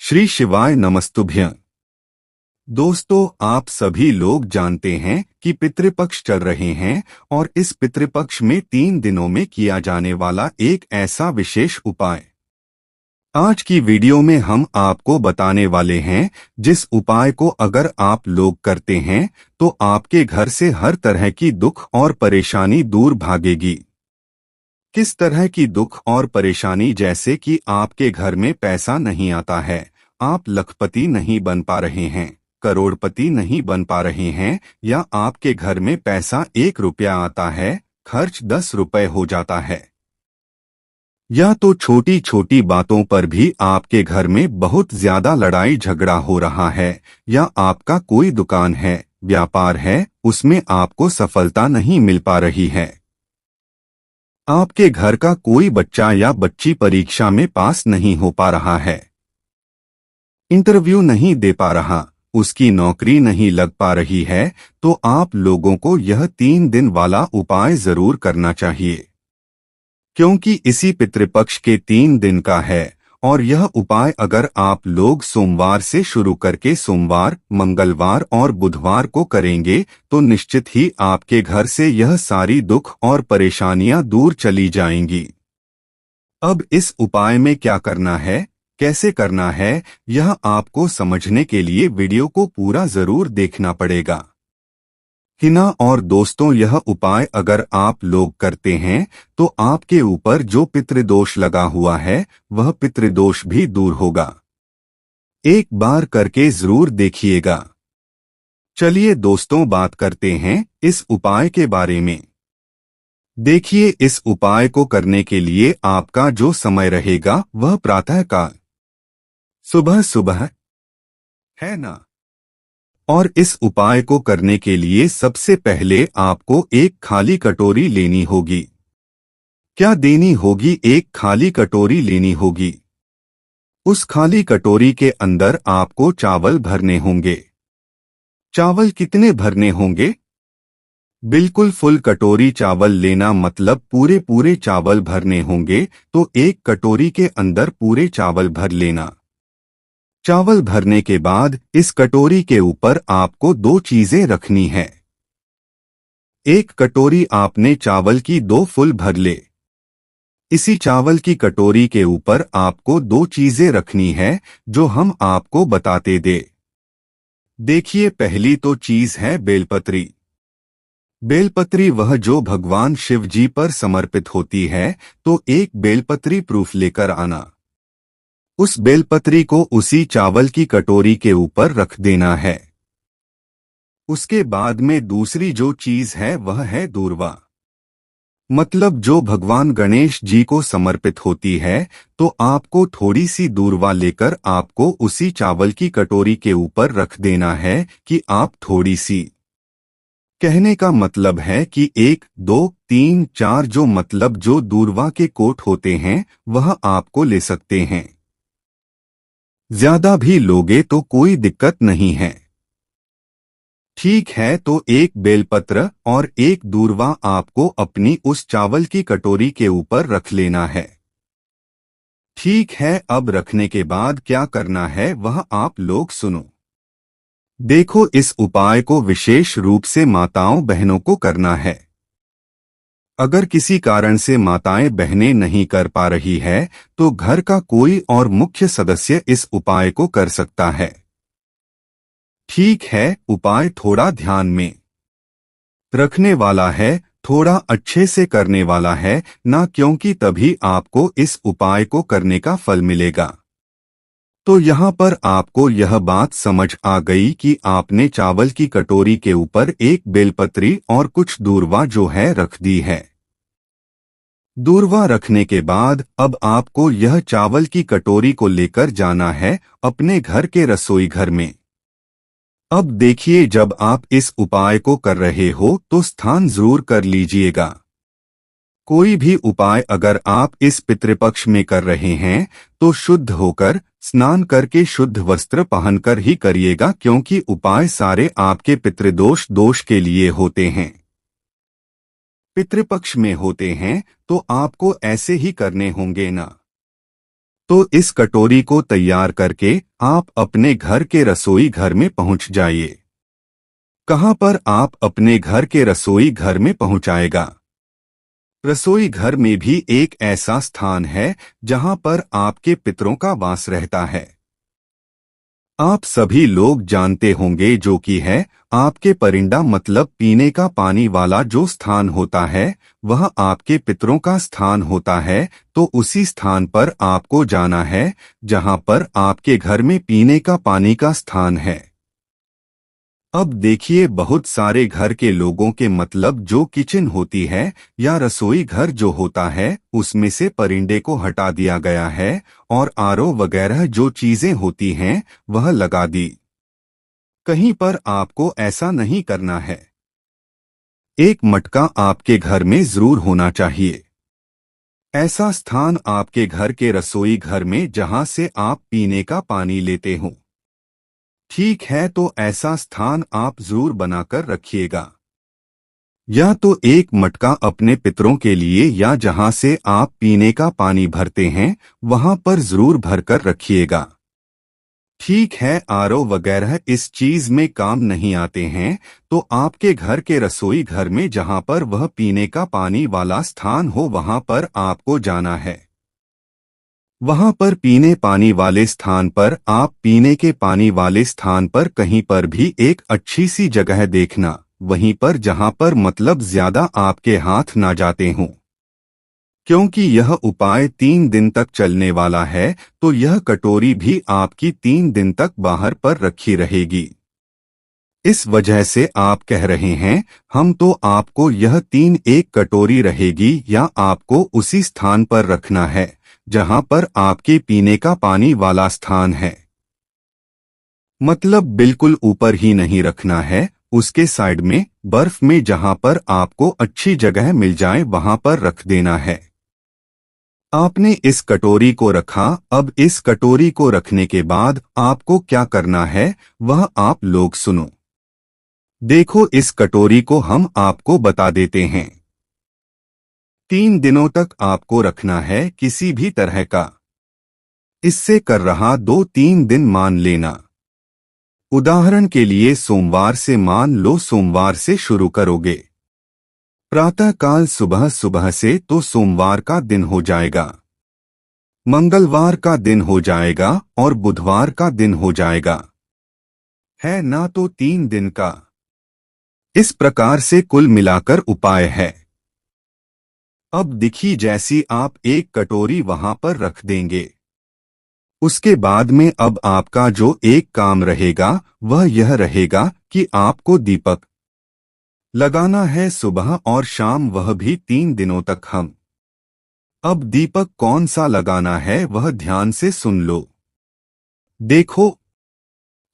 श्री शिवाय नमस्तुभ्यं। दोस्तों, आप सभी लोग जानते हैं कि पितृपक्ष चल रहे हैं और इस पितृपक्ष में 3 दिनों में किया जाने वाला एक ऐसा विशेष उपाय आज की वीडियो में हम आपको बताने वाले हैं, जिस उपाय को अगर आप लोग करते हैं तो आपके घर से हर तरह की दुख और परेशानी दूर भागेगी। किस तरह की दुख और परेशानी? जैसे कि आपके घर में पैसा नहीं आता है, आप लखपति नहीं बन पा रहे हैं, करोड़पति नहीं बन पा रहे हैं, या आपके घर में पैसा 1 रुपया आता है, खर्च 10 रुपए हो जाता है, या तो छोटी छोटी बातों पर भी आपके घर में बहुत ज्यादा लड़ाई झगड़ा हो रहा है, या आपका कोई दुकान है, व्यापार है, उसमें आपको सफलता नहीं मिल पा रही है, आपके घर का कोई बच्चा या बच्ची परीक्षा में पास नहीं हो पा रहा है, इंटरव्यू नहीं दे पा रहा, उसकी नौकरी नहीं लग पा रही है, तो आप लोगों को यह 3 दिन वाला उपाय जरूर करना चाहिए, क्योंकि इसी पितृपक्ष के 3 दिन का है। और यह उपाय अगर आप लोग सोमवार से शुरू करके सोमवार, मंगलवार और बुधवार को करेंगे तो निश्चित ही आपके घर से यह सारी दुख और परेशानियां दूर चली जाएंगी। अब इस उपाय में क्या करना है, कैसे करना है, यह आपको समझने के लिए वीडियो को पूरा जरूर देखना पड़ेगा। हिना और दोस्तों, यह उपाय अगर आप लोग करते हैं तो आपके ऊपर जो पितृदोष लगा हुआ है वह पितृदोष भी दूर होगा। एक बार करके जरूर देखिएगा। चलिए दोस्तों, बात करते हैं इस उपाय के बारे में। देखिए, इस उपाय को करने के लिए आपका जो समय रहेगा वह प्रातः काल, सुबह सुबह है ना। और इस उपाय को करने के लिए सबसे पहले आपको एक खाली कटोरी लेनी होगी। क्या देनी होगी? एक खाली कटोरी लेनी होगी। उस खाली कटोरी के अंदर आपको चावल भरने होंगे। चावल कितने भरने होंगे? बिल्कुल फुल कटोरी चावल लेना, मतलब पूरे पूरे चावल भरने होंगे। तो एक कटोरी के अंदर पूरे चावल भर लेना। चावल भरने के बाद इस कटोरी के ऊपर आपको 2 चीजें रखनी है। एक कटोरी आपने चावल की 2 फुल भर ले। इसी चावल की कटोरी के ऊपर आपको 2 चीजें रखनी है जो हम आपको बताते दे। देखिए, पहली तो चीज है बेलपत्री। बेलपत्री वह जो भगवान शिव जी पर समर्पित होती है, तो एक बेलपत्री प्रूफ लेकर आना। उस बेलपत्री को उसी चावल की कटोरी के ऊपर रख देना है। उसके बाद में दूसरी जो चीज है वह है दूर्वा, मतलब जो भगवान गणेश जी को समर्पित होती है। तो आपको थोड़ी सी दूर्वा लेकर आपको उसी चावल की कटोरी के ऊपर रख देना है कि आप थोड़ी सी, कहने का मतलब है कि 1, 2, 3, 4 जो मतलब जो दूर्वा के कोट होते हैं वह आपको ले सकते हैं। ज्यादा भी लोगे तो कोई दिक्कत नहीं है। ठीक है, तो एक बेलपत्र और एक दूर्वा आपको अपनी उस चावल की कटोरी के ऊपर रख लेना है। ठीक है, अब रखने के बाद क्या करना है वह आप लोग सुनो। देखो, इस उपाय को विशेष रूप से माताओं बहनों को करना है। अगर किसी कारण से माताएं बहनें नहीं कर पा रही है तो घर का कोई और मुख्य सदस्य इस उपाय को कर सकता है। ठीक है, उपाय थोड़ा ध्यान में रखने वाला है, थोड़ा अच्छे से करने वाला है ना, क्योंकि तभी आपको इस उपाय को करने का फल मिलेगा। तो यहाँ पर आपको यह बात समझ आ गई कि आपने चावल की कटोरी के ऊपर एक बेलपत्री और कुछ दूर्वा जो है रख दी है। दूर्वा रखने के बाद अब आपको यह चावल की कटोरी को लेकर जाना है अपने घर के रसोई घर में। अब देखिए, जब आप इस उपाय को कर रहे हो तो स्थान जरूर कर लीजिएगा। कोई भी उपाय अगर आप इस पितृपक्ष में कर रहे हैं तो शुद्ध होकर, स्नान करके, शुद्ध वस्त्र पहनकर ही करिएगा, क्योंकि उपाय सारे आपके पितृदोष दोष के लिए होते हैं, पितृपक्ष में होते हैं, तो आपको ऐसे ही करने होंगे ना। तो इस कटोरी को तैयार करके आप अपने घर के रसोई घर में पहुंच जाइए। कहां पर आप अपने घर के रसोई घर में पहुंचाएगा? रसोई घर में भी एक ऐसा स्थान है जहां पर आपके पितरों का वास रहता है। आप सभी लोग जानते होंगे जो कि है आपके परिंदा मतलब पीने का पानी वाला जो स्थान होता है वह आपके पितरों का स्थान होता है। तो उसी स्थान पर आपको जाना है जहां पर आपके घर में पीने का पानी का स्थान है। अब देखिए बहुत सारे घर के लोगों के मतलब जो किचन होती है या रसोई घर जो होता है उसमें से परिंदे को हटा दिया गया है और आरओ वगैरह जो चीजें होती हैं वह लगा दी। कहीं पर आपको ऐसा नहीं करना है। एक मटका आपके घर में जरूर होना चाहिए। ऐसा स्थान आपके घर के रसोई घर में जहां से आप पीने का पानी लेते हो। ठीक है, तो ऐसा स्थान आप जरूर बनाकर रखिएगा। या तो एक मटका अपने पितरों के लिए या जहां से आप पीने का पानी भरते हैं वहां पर जरूर भरकर रखिएगा। ठीक है, आरओ वगैरह इस चीज में काम नहीं आते हैं तो आपके घर के रसोई घर में जहां पर वह पीने का पानी वाला स्थान हो वहां पर आपको जाना है। वहां पर पीने पानी वाले स्थान पर आप पीने के पानी वाले स्थान पर कहीं पर भी एक अच्छी सी जगह देखना, वहीं पर जहां पर मतलब ज्यादा आपके हाथ ना जाते हों। क्योंकि यह उपाय 3 दिन तक चलने वाला है तो यह कटोरी भी आपकी 3 दिन तक बाहर पर रखी रहेगी। इस वजह से आप कह रहे हैं हम तो आपको यह 3 एक कटोरी रहेगी या आपको उसी स्थान पर रखना है जहां पर आपके पीने का पानी वाला स्थान है। मतलब बिल्कुल ऊपर ही नहीं रखना है, उसके साइड में बर्फ में जहां पर आपको अच्छी जगह मिल जाए वहां पर रख देना है। आपने इस कटोरी को रखा। अब इस कटोरी को रखने के बाद आपको क्या करना है वह आप लोग सुनो। देखो इस कटोरी को हम आपको बता देते हैं। 3 दिनों तक आपको रखना है किसी भी तरह का। इससे कर रहा 2-3 दिन मान लेना। उदाहरण के लिए सोमवार से मान लो, सोमवार से शुरू करोगे प्रातः काल सुबह सुबह से तो सोमवार का दिन हो जाएगा, मंगलवार का दिन हो जाएगा और बुधवार का दिन हो जाएगा, है ना? तो 3 दिन का। इस प्रकार से कुल मिलाकर उपाय है। अब दिखी जैसी आप एक कटोरी वहां पर रख देंगे। उसके बाद में अब आपका जो एक काम रहेगा वह यह रहेगा कि आपको दीपक लगाना है सुबह और शाम, वह भी 3 दिनों तक। हम अब दीपक कौन सा लगाना है वह ध्यान से सुन लो। देखो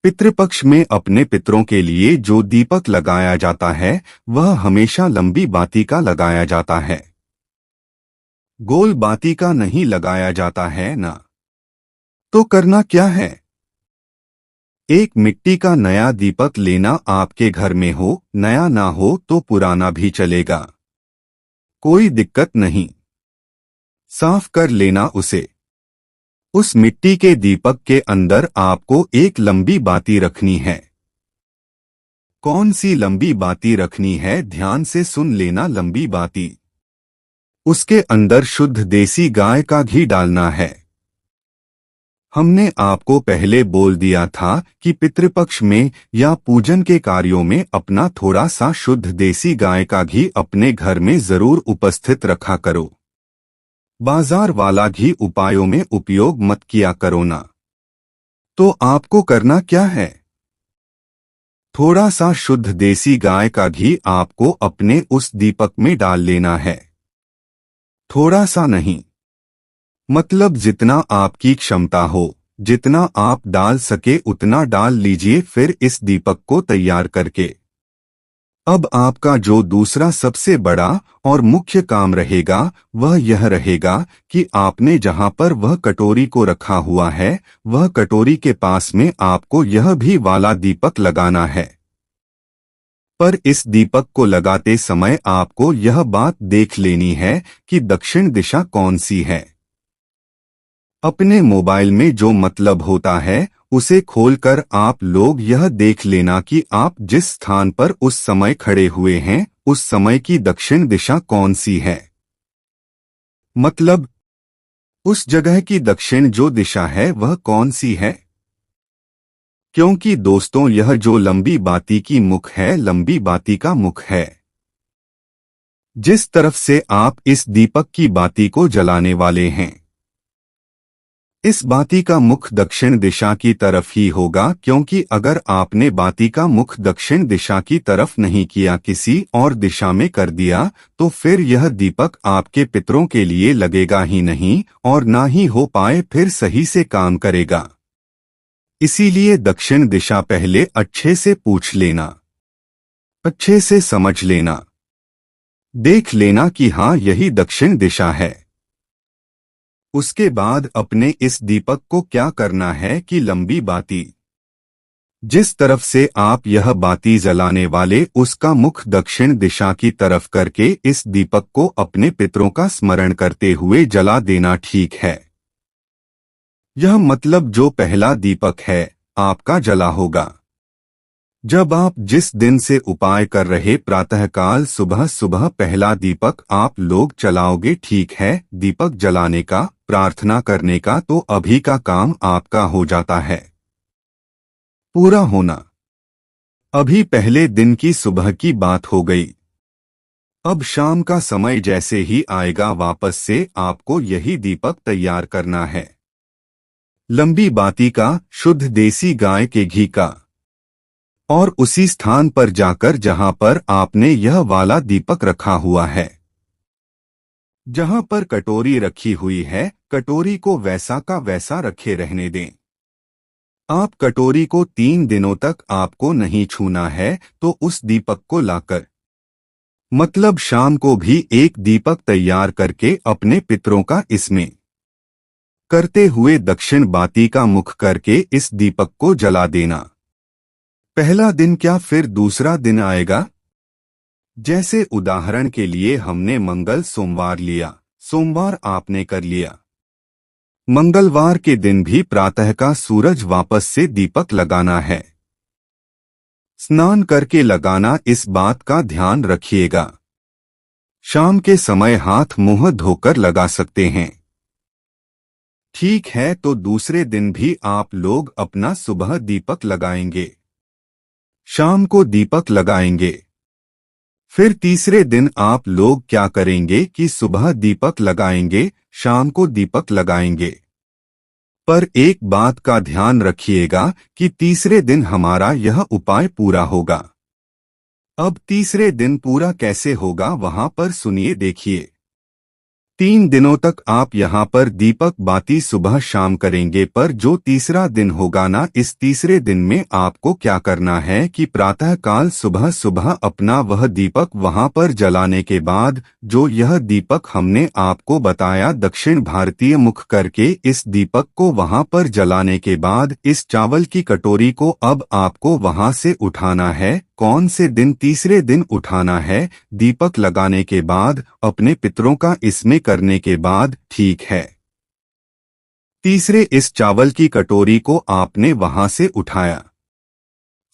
पितृपक्ष में अपने पितरों के लिए जो दीपक लगाया जाता है वह हमेशा लंबी बाती का लगाया जाता है, गोल बाती का नहीं लगाया जाता है ना। तो करना क्या है? एक मिट्टी का नया दीपक लेना, आपके घर में हो, नया ना हो तो पुराना भी चलेगा, कोई दिक्कत नहीं। साफ कर लेना उसे। उस मिट्टी के दीपक के अंदर आपको एक लंबी बाती रखनी है। कौन सी लंबी बाती रखनी है ध्यान से सुन लेना। लंबी बाती, उसके अंदर शुद्ध देसी गाय का घी डालना है। हमने आपको पहले बोल दिया था कि पितृपक्ष में या पूजन के कार्यों में अपना थोड़ा सा शुद्ध देसी गाय का घी अपने घर में जरूर उपस्थित रखा करो। बाजार वाला घी उपायों में उपयोग मत किया करो ना। तो आपको करना क्या है? थोड़ा सा शुद्ध देसी गाय का घी आपको अपने उस दीपक में डाल लेना है। थोड़ा सा नहीं, मतलब जितना आपकी क्षमता हो, जितना आप डाल सके उतना डाल लीजिए। फिर इस दीपक को तैयार करके अब आपका जो दूसरा सबसे बड़ा और मुख्य काम रहेगा वह यह रहेगा कि आपने जहां पर वह कटोरी को रखा हुआ है वह कटोरी के पास में आपको यह भी वाला दीपक लगाना है। पर इस दीपक को लगाते समय आपको यह बात देख लेनी है कि दक्षिण दिशा कौन सी है। अपने मोबाइल में जो मतलब होता है उसे खोलकर आप लोग यह देख लेना कि आप जिस स्थान पर उस समय खड़े हुए हैं उस समय की दक्षिण दिशा कौन सी है। मतलब उस जगह की दक्षिण जो दिशा है वह कौन सी है। क्योंकि दोस्तों यह जो लंबी बाती की मुख है लंबी बाती का मुख है। जिस तरफ से आप इस दीपक की बाती को जलाने वाले हैं इस बाती का मुख दक्षिण दिशा की तरफ ही होगा, क्योंकि अगर आपने बाती का मुख दक्षिण दिशा की तरफ नहीं किया किसी और दिशा में कर दिया तो फिर यह दीपक आपके पितरों के लिए लगेगा ही नहीं और ना ही हो पाए फिर सही से काम करेगा। इसीलिए दक्षिण दिशा पहले अच्छे से पूछ लेना, अच्छे से समझ लेना, देख लेना कि हाँ यही दक्षिण दिशा है। उसके बाद अपने इस दीपक को क्या करना है कि लंबी बाती जिस तरफ से आप यह बाती जलाने वाले उसका मुख दक्षिण दिशा की तरफ करके इस दीपक को अपने पितरों का स्मरण करते हुए जला देना, ठीक है। यह मतलब जो पहला दीपक है आपका जला होगा जब आप जिस दिन से उपाय कर रहे प्रातःकाल सुबह सुबह पहला दीपक आप लोग जलाओगे, ठीक है। दीपक जलाने का प्रार्थना करने का तो अभी का काम आपका हो जाता है पूरा होना। अभी पहले दिन की सुबह की बात हो गई। अब शाम का समय जैसे ही आएगा वापस से आपको यही दीपक तैयार करना है, लंबी बाती का, शुद्ध देसी गाय के घी का, और उसी स्थान पर जाकर जहां पर आपने यह वाला दीपक रखा हुआ है। जहां पर कटोरी रखी हुई है कटोरी को वैसा का वैसा रखे रहने दें। आप कटोरी को 3 दिनों तक आपको नहीं छूना है तो उस दीपक को लाकर मतलब शाम को भी एक दीपक तैयार करके अपने पितरों का इसमें करते हुए दक्षिण बाती का मुख करके इस दीपक को जला देना। पहला दिन क्या फिर दूसरा दिन आएगा। जैसे उदाहरण के लिए हमने मंगल सोमवार लिया, सोमवार आपने कर लिया, मंगलवार के दिन भी प्रातः का सूरज वापस से दीपक लगाना है। स्नान करके लगाना, इस बात का ध्यान रखिएगा। शाम के समय हाथ मुंह धोकर लगा सकते हैं, ठीक है। तो दूसरे दिन भी आप लोग अपना सुबह दीपक लगाएंगे, शाम को दीपक लगाएंगे। फिर तीसरे दिन आप लोग क्या करेंगे कि सुबह दीपक लगाएंगे, शाम को दीपक लगाएंगे। पर एक बात का ध्यान रखिएगा कि तीसरे दिन हमारा यह उपाय पूरा होगा। अब तीसरे दिन पूरा कैसे होगा वहां पर सुनिए देखिए। 3 दिनों तक आप यहाँ पर दीपक बाती सुबह शाम करेंगे, पर जो तीसरा दिन होगा ना, इस तीसरे दिन में आपको क्या करना है कि प्रातः काल सुबह सुबह अपना वह दीपक वहाँ पर जलाने के बाद जो यह दीपक हमने आपको बताया दक्षिण भारतीय मुख करके इस दीपक को वहाँ पर जलाने के बाद इस चावल की कटोरी को अब आपको वहाँ से उठाना है। कौन से दिन? तीसरे दिन उठाना है। दीपक लगाने के बाद अपने पितरों का इसमें करने के बाद, ठीक है। तीसरे इस चावल की कटोरी को आपने वहां से उठाया।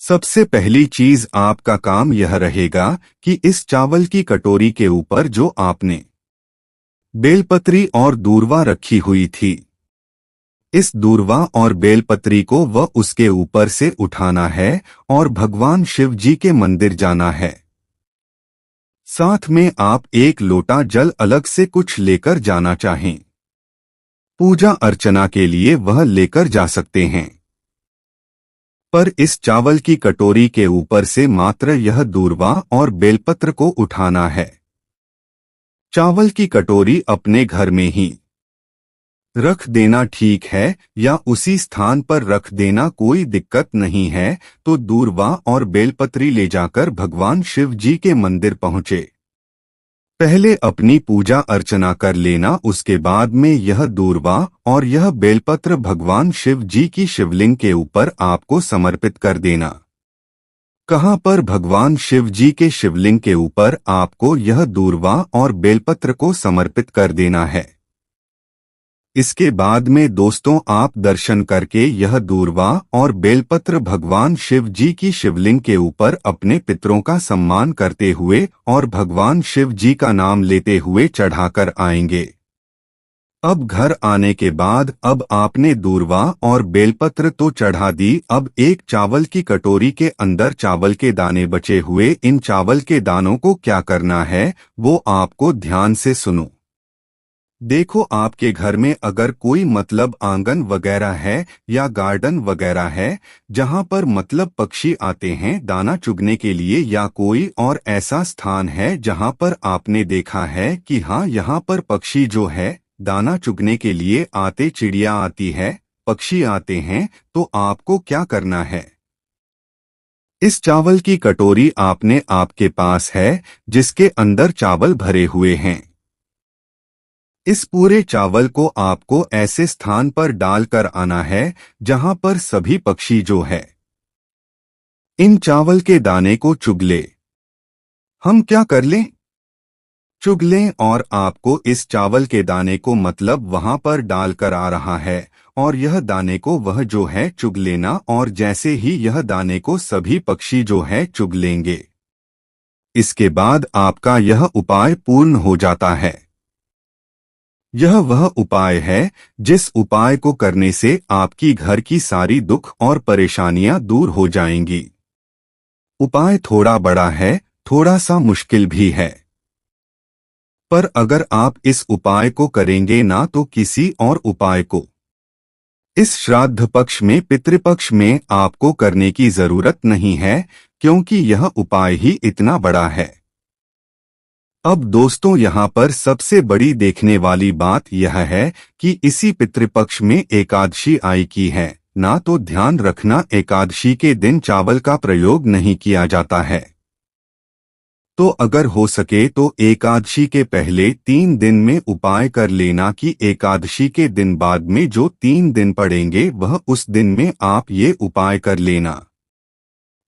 सबसे पहली चीज आपका काम यह रहेगा कि इस चावल की कटोरी के ऊपर जो आपने बेलपत्री और दूर्वा रखी हुई थी, इस दूर्वा और बेलपत्री को वह उसके ऊपर से उठाना है और भगवान शिव जी के मंदिर जाना है। साथ में आप एक लोटा जल अलग से कुछ लेकर जाना चाहें, पूजा अर्चना के लिए वह लेकर जा सकते हैं। पर इस चावल की कटोरी के ऊपर से मात्र यह दूर्वा और बेलपत्र को उठाना है। चावल की कटोरी अपने घर में ही रख देना, ठीक है, या उसी स्थान पर रख देना, कोई दिक्कत नहीं है। तो दूर्वा और बेलपत्री ले जाकर भगवान शिव जी के मंदिर पहुँचे। पहले अपनी पूजा अर्चना कर लेना, उसके बाद में यह दूर्वा और यह बेलपत्र भगवान शिव जी की शिवलिंग के ऊपर आपको समर्पित कर देना। कहाँ पर? भगवान शिव जी के शिवलिंग के ऊपर आपको यह दूर्वा और बेलपत्र को समर्पित कर देना है। इसके बाद में दोस्तों आप दर्शन करके यह दूर्वा और बेलपत्र भगवान शिव जी की शिवलिंग के ऊपर अपने पितरों का सम्मान करते हुए और भगवान शिव जी का नाम लेते हुए चढ़ाकर आएंगे। अब घर आने के बाद अब आपने दूर्वा और बेलपत्र तो चढ़ा दी, अब एक चावल की कटोरी के अंदर चावल के दाने बचे हुए, इन चावल के दानों को क्या करना है वो आपको ध्यान से सुनो। देखो आपके घर में अगर कोई मतलब आंगन वगैरह है या गार्डन वगैरह है जहां पर मतलब पक्षी आते हैं दाना चुगने के लिए, या कोई और ऐसा स्थान है जहां पर आपने देखा है कि हाँ यहाँ पर पक्षी जो है दाना चुगने के लिए आते, चिड़िया आती है, पक्षी आते हैं, तो आपको क्या करना है। इस चावल की कटोरी आपने आपके पास है जिसके अंदर चावल भरे हुए हैं। इस पूरे चावल को आपको ऐसे स्थान पर डालकर आना है जहां पर सभी पक्षी जो है इन चावल के दाने को चुग ले। हम क्या कर लें, चुग लें, और आपको इस चावल के दाने को मतलब वहां पर डालकर आ रहा है और यह दाने को वह जो है चुग लेना, और जैसे ही यह दाने को सभी पक्षी जो है चुग लेंगे, इसके बाद आपका यह उपाय पूर्ण हो जाता है। यह वह उपाय है जिस उपाय को करने से आपकी घर की सारी दुख और परेशानियां दूर हो जाएंगी। उपाय थोड़ा बड़ा है, थोड़ा सा मुश्किल भी है, पर अगर आप इस उपाय को करेंगे ना तो किसी और उपाय को इस श्राद्ध पक्ष में, पितृपक्ष में आपको करने की जरूरत नहीं है, क्योंकि यह उपाय ही इतना बड़ा है। अब दोस्तों यहाँ पर सबसे बड़ी देखने वाली बात यह है कि इसी पितृपक्ष में एकादशी आई की है, ना तो ध्यान रखना एकादशी के दिन चावल का प्रयोग नहीं किया जाता है। तो अगर हो सके तो एकादशी के पहले 3 दिन में उपाय कर लेना कि एकादशी के दिन बाद में जो 3 दिन पड़ेंगे वह उस दिन में आप ये उपाय कर लेना।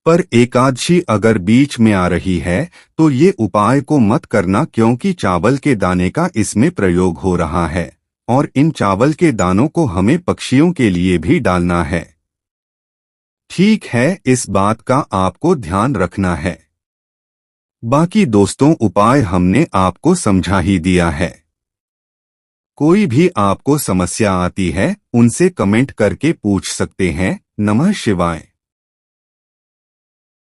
पर एकादशी अगर बीच में आ रही है तो ये उपाय को मत करना, क्योंकि चावल के दाने का इसमें प्रयोग हो रहा है और इन चावल के दानों को हमें पक्षियों के लिए भी डालना है। ठीक है, इस बात का आपको ध्यान रखना है। बाकी दोस्तों उपाय हमने आपको समझा ही दिया है। कोई भी आपको समस्या आती है उनसे कमेंट करके पूछ सकते हैं। नमः शिवाय।